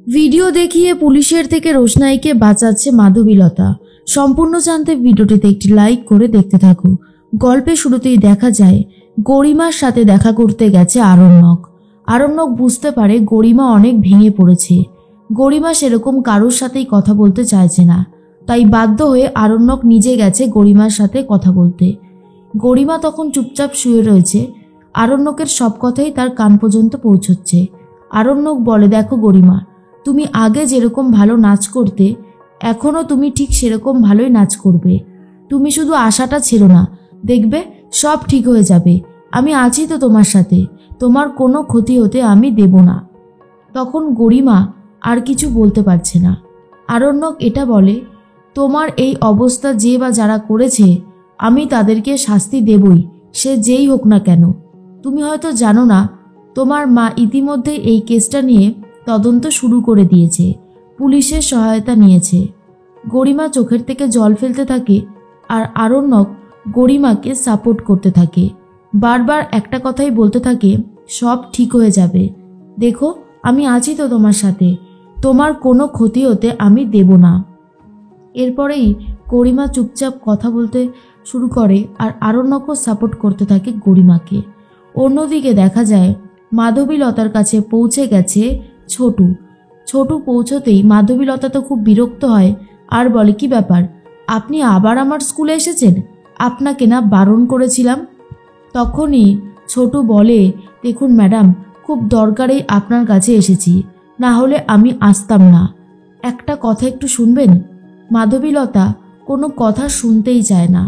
Video দেখিয়ে পুলিশের থেকে রোশনাইকে বাঁচাচ্ছে মাধবীলতা। সম্পূর্ণ জানতে ভিডিওটিতে একটি লাইক করে দেখতে থাকো। গল্পের শুরুতেই দেখা যায় গরিমার সাথে দেখা করতে গেছে আরণ্যক। আরণ্যক বুঝতে পারে গরিমা অনেক ভেঙে পড়েছে। গরিমা সেরকম কারোর সাথেই কথা বলতে চাইছে না, তাই বাধ্য হয়ে আরণ্যক নিজে গেছে গরিমার সাথে কথা বলতে। গরিমা তখন চুপচাপ শুয়ে রয়েছে। আরণ্যকের সব কথাই তার কান পর্যন্ত পৌঁছচ্ছে। আরণ্যক বলে, দেখো গরিমা, তুমি আগে যেরকম ভালো নাচ করতে এখনও তুমি ঠিক সেরকম ভালোই নাচ করবে। তুমি শুধু আশাটা ছেড়ো না, দেখবে সব ঠিক হয়ে যাবে। আমি আছি তো তোমার সাথে, তোমার কোনো ক্ষতি হতে আমি দেব না। তখন গরিমা আর কিছু বলতে পারছে না। আরণ্যক এটা বলে, তোমার এই অবস্থা যে বা যারা করেছে আমি তাদেরকে শাস্তি দেবই, সে যেই হোক না কেন। তুমি হয়তো জানো না, তোমার মা ইতিমধ্যে এই কেসটা নিয়ে তদন্ত শুরু করে দিয়েছে, পুলিশের সহায়তা নিয়েছে। গরিমা চোখের থেকে জল ফেলতে থাকে আর আরণ্যক গরিমাকে সাপোর্ট করতে থাকে। বারবার একটা কথাই বলতে থাকে, সব ঠিক হয়ে যাবে, দেখো আমি আছি তো তোমার সাথে, তোমার কোনো ক্ষতি হতে আমি দেব না। এরপরেই গরিমা চুপচাপ কথা বলতে শুরু করে আর আরণ্যকও সাপোর্ট করতে থাকে গরিমাকে। অন্যদিকে দেখা যায় মাধবীলতার কাছে পৌঁছে গেছে ছোটু। ছোটু পৌঁছতেই মাধবীলতা তো খুব বিরক্ত হয় আর বলে, কি ব্যাপার, আপনি আবার আমার স্কুলে এসেছেন? আপনাকে না বারণ করেছিলাম। তখনই ছোটু বলে, দেখুন ম্যাডাম, খুব দরকারেই আপনার কাছে এসেছি, না হলে আমি আসতাম না। একটা কথা একটু শুনবেন? মাধবীলতা কোনো কথা শুনতেই চায় না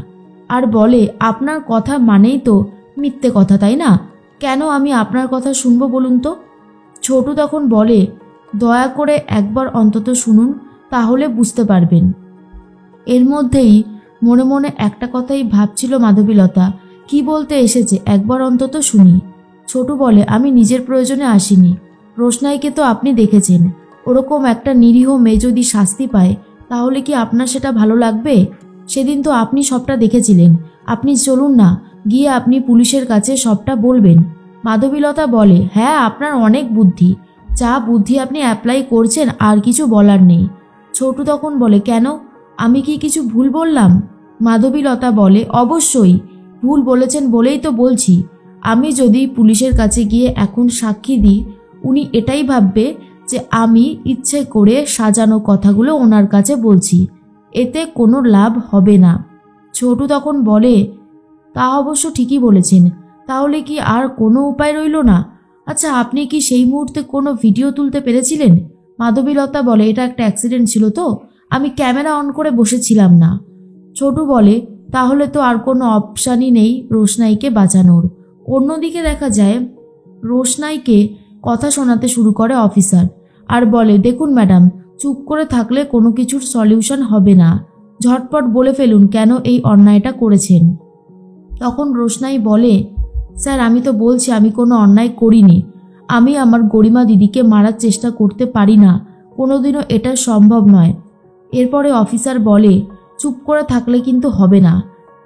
আর বলে, আপনার কথা মানেই তো মিথ্যে কথা, তাই না? কেন আমি আপনার কথা শুনবো বলুন তো? ছোটু তখন বলে, দয়া করে একবার অন্তত শুনুন, তাহলে বুঝতে পারবেন। এর মধ্যেই মনে মনে একটা কথাই ভাবছিল মাধবীলতা, কি বলতে এসেছে একবার অন্তত শুনি। ছোটু বলে, আমি নিজের প্রয়োজনে আসিনি। রোশনাইকে তো আপনি দেখেছেন, ওরকম একটা নিরীহ মেয়ে যদি শাস্তি পায় তাহলে কি আপনার সেটা ভালো লাগবে? সেদিন তো আপনি সবটা দেখেছিলেন। আপনি চলুন না, গিয়ে আপনি পুলিশের কাছে সবটা বলবেন। মাধবীলতা বলে, হ্যাঁ আপনার অনেক বুদ্ধি, যা বুদ্ধি আপনি অ্যাপ্লাই করছেন আর কিছু বলার নেই। ছোটু তখন বলে, কেন, আমি কি কিছু ভুল বললাম? মাধবীলতা বলে, অবশ্যই ভুল বলেছেন বলেই তো বলছি। আমি যদি পুলিশের কাছে গিয়ে এখন সাক্ষী দিই, উনি এটাই ভাববে যে আমি ইচ্ছে করে সাজানো কথাগুলো ওনার কাছে বলছি, এতে কোনো লাভ হবে না। ছোটু তখন বলে, তা অবশ্য ঠিকই বলেছেন, তাহলে কি আর কোনো উপায় রইল না? আচ্ছা, আপনি কি সেই মুহূর্তে কোনো ভিডিও তুলতে পেরেছিলেন? মাধবীলতা বলে, এটা একটা অ্যাক্সিডেন্ট ছিল তো, আমি ক্যামেরা অন করে বসেছিলাম না। ছোটু বলে, তাহলে তো আর কোনো অপশানই নেই রোশনাইকে বাঁচানোর। অন্যদিকে দেখা যায় রোশনাইকে কথা শোনাতে শুরু করে অফিসার আর বলে, দেখুন ম্যাডাম, চুপ করে থাকলে কোনো কিছুর সলিউশন হবে না, ঝটপট বলে ফেলুন কেন এই অন্যায়টা করেছেন। তখন রোশনাই বলে, স্যার আমি তো বলছি আমি কোনো অন্যায় করিনি, আমি আমার গরিমা দিদিকে মারার চেষ্টা করতে পারি না, কোনোদিনও এটা সম্ভব নয়। এরপরে অফিসার বলে, চুপ করে থাকলে কিন্তু হবে না।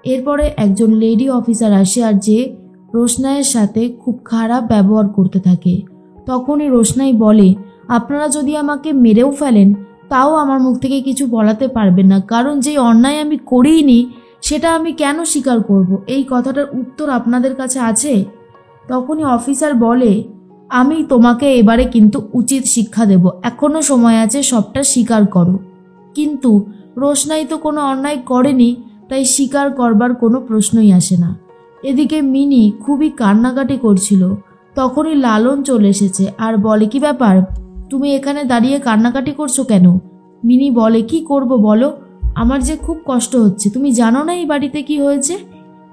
এরপরে একজন লেডি অফিসার আসে আর যে রোশনাইয়ের সাথে খুব খারাপ ব্যবহার করতে থাকে। তখনই রোশনাই বলে, আপনারা যদি আমাকে মেরেও ফেলেন তাও আমার মুখ থেকে কিছু বলাতে পারবেন না, কারণ যেই অন্যায় আমি করিনি সেটা আমি কেন স্বীকার করব? এই কথাটার উত্তর আপনাদের কাছে আছে? তখনই অফিসার বলে, আমি তোমাকে এবারে কিন্তু উচিত শিক্ষা দেব, এখনো সময় আছে, সবটা স্বীকার করো। কিন্তু রোশনাই তো কোনো অন্যায় করেনি, তাই স্বীকার করবার কোনো প্রশ্নই আসে না। এদিকে মিনি খুবই কান্নাকাটি করছিল। তখনই লালন চলে এসেছে আর বলে, কি ব্যাপার, তুমি এখানে দাঁড়িয়ে কান্নাকাটি করছো কেন? মিনি বলে, কি করব বলো, আমার যে খুব কষ্ট হচ্ছে, তুমি জানো না এই বাড়িতে কি হয়েছে?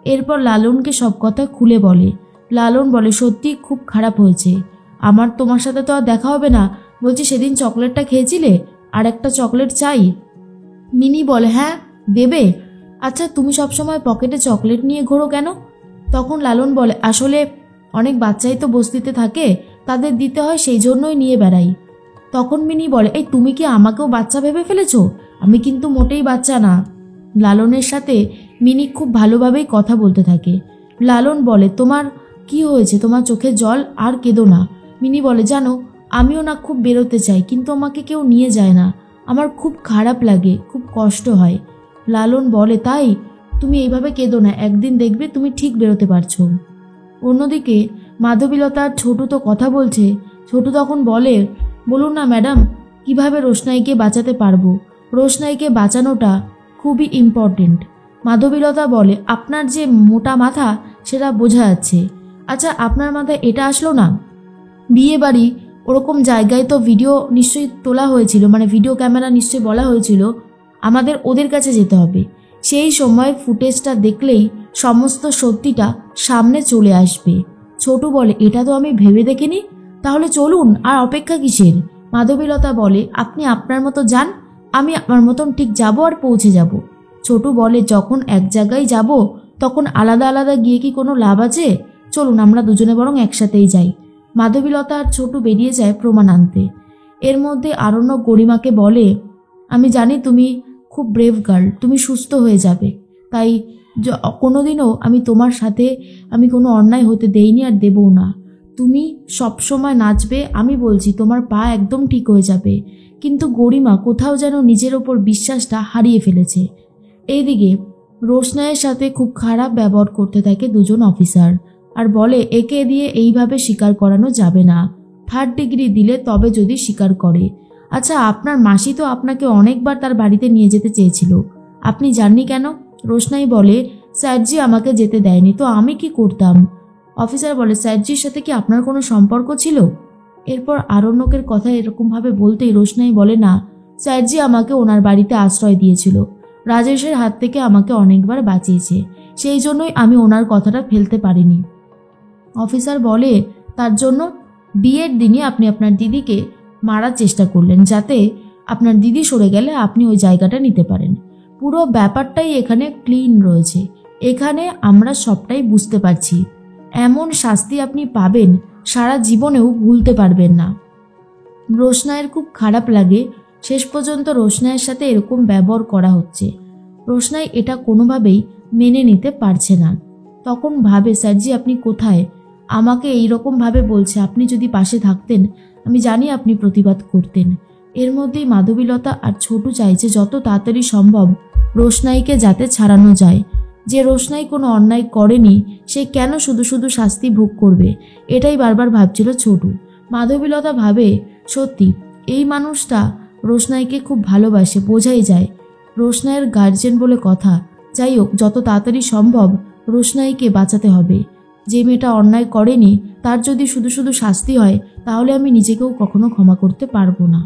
এরপর লালনকে সব কথা খুলে বলে। লালন বলে, সত্যি খুব খারাপ হয়েছে, আমার তোমার সাথে তো আর দেখা হবে না, বলছি সেদিন চকলেটটা খেয়েছিলে, আর একটা চকলেট চাই। মিনি বলে, হ্যাঁ দেবে। আচ্ছা তুমি সবসময় পকেটে চকলেট নিয়ে ঘোরো কেন? তখন লালন বলে, আসলে অনেক বাচ্চাই তো বস্তিতে থাকে, তাদের দিতে হয়, সেই জন্যই নিয়ে বেড়াই। তখন মিনি বলে, এই তুমি কি আমাকেও বাচ্চা ভেবে ফেলেছো? আমি কিন্তু মোটেই বাচ্চা না। লালনের সাথে মিনি খুব ভালোভাবেই কথা বলতে থাকে। লালন বলে, তোমার কি হয়েছে, তোমার চোখে জল, আর কেঁদো না। মিনি বলে, জানো আমিও না খুব বেরোতে চাই, কিন্তু আমাকে কেউ নিয়ে যায় না। আমার খুব খারাপ লাগে, খুব কষ্ট হয়। লালন বলে, তাই? তুমি এইভাবে কেঁদো না, একদিন দেখবে তুমি ঠিক বেরোতে পারছো। অন্যদিকে মাধবীলতা আর ছোটু তো কথা বলছে। ছোটু তখন বলে, বলুন না ম্যাডাম, কিভাবে রোশনাইকে বাঁচাতে পারবো? রোশনাইকে বাঁচানোটা খুবই ইম্পর্টেন্ট। মাধবীলতা বলে, আপনার যে মোটা মাথা সেটা বোঝা যাচ্ছে। আচ্ছা, আপনার মাথায় এটা আসলো না, বিয়ে বাড়ি ওরকম জায়গায় তো ভিডিও নিশ্চয়ই তোলা হয়েছিল, মানে ভিডিও ক্যামেরা নিশ্চয়ই বলা হয়েছিল আমাদের ওদের কাছে যেতে হবে। সেই সময় ফুটেজটা দেখলেই সমস্ত সত্যিটা সামনে চলে আসবে। ছোটু বলে, এটা তো আমি ভেবে দেখিনি, তাহলে চলুন, আর অপেক্ষা কিসের? মাধবীলতা বলে, আপনি আপনার মতো যান, আমি আমার মতন ঠিক যাব আর পৌঁছে যাব। ছোটু বলে, যখন এক জায়গায় যাব তখন আলাদা আলাদা গিয়ে কি কোনো লাভ আছে? চলুন আমরা দুজনে বরং একসাথেই যাই। মাধবীলতা আর ছোটু বেরিয়ে যায় প্রমাণ আনতে। এর মধ্যে আরণ্যক গরিমাকে বলে, আমি জানি তুমি খুব ব্রেভ গার্ল, তুমি সুস্থ হয়ে যাবে, তাই কোনোদিনও আমি তোমার সাথে আমি কোনো অন্যায় হতে দেইনি আর দেবও না। তুমি সবসময় নাচবে, আমি বলছি তোমার পা একদম ঠিক হয়ে যাবে। কিন্তু গরিমা কোথাও যেন নিজের ওপর বিশ্বাসটা হারিয়ে ফেলেছে। এইদিকে রোশনাইয়ের সাথে খুব খারাপ ব্যবহার করতে থাকে দুজন অফিসার, আর বলে, একে দিয়ে এইভাবে স্বীকার করানো যাবে না, 3rd ডিগ্রি দিলে তবে যদি স্বীকার করে। আচ্ছা, আপনার মাসি তো আপনাকে অনেকবার তার বাড়িতে নিয়ে যেতে চেয়েছিল, আপনি যাননি কেন? রোশনাই বলে, স্যারজি আমাকে যেতে দেয়নি, তো আমি কি করতাম? অফিসার বলে, স্যারজির সাথে কি আপনার কোনো সম্পর্ক ছিল? এরপর আরণ্যকের কথা এরকমভাবে বলতেই রোশনাই বলে, না, স্যারজি আমাকে ওনার বাড়িতে আশ্রয় দিয়েছিল, রাজেশের হাত থেকে আমাকে অনেকবার বাঁচিয়েছে, সেই জন্যই আমি ওনার কথাটা ফেলতে পারিনি। অফিসার বলে, তার জন্য বিয়ের দিনই আপনি আপনার দিদিকে মারার চেষ্টা করলেন, যাতে আপনার দিদি সরে গেলে আপনি ওই জায়গাটা নিতে পারেন। পুরো ব্যাপারটাই এখানে ক্লিন রয়েছে, এখানে আমরা সবটাই বুঝতে পারছি। এমন শাস্তি আপনি পাবেন সারা জীবনেও ভুলতে পারবেন না। রোশনাইয়ের খুব খারাপ লাগে, শেষ পর্যন্ত রোশনাইয়ের সাথে এরকম ব্যবহার করা হচ্ছে। রোশনাই এটা কোনোভাবেই মেনে নিতে পারছে না। তখন ভাবে, স্যারজি আপনি কোথায়? আমাকে এইরকমভাবে বলছে, আপনি যদি পাশে থাকতেন আমি জানি আপনি প্রতিবাদ করতেন। এর মধ্যেই মাধবীলতা আর ছোটু চাইছে যত তাড়াতাড়ি সম্ভব রোশনাইকে যাতে ছাড়ানো যায়। যে রোশনাই কোনো অন্যায় করেনি সে কেন শুধু শুধু শাস্তি ভোগ করবে, এটাই বারবার ভাবছিল ছোটু। মাধবীলতা ভাবে, সত্যি এই মানুষটা রোশনাইকে খুব ভালোবাসে, বোঝাই যায়। রোশনাইয়ের গার্জেন বলে কথা। যাই হোক, যত তাড়াতাড়ি সম্ভব রোশনাইকে বাঁচাতে হবে। যে মেয়েটা অন্যায় করেনি তার যদি শুধু শুধু শাস্তি হয় তাহলে আমি নিজেকেও কখনো ক্ষমা করতে পারবো না।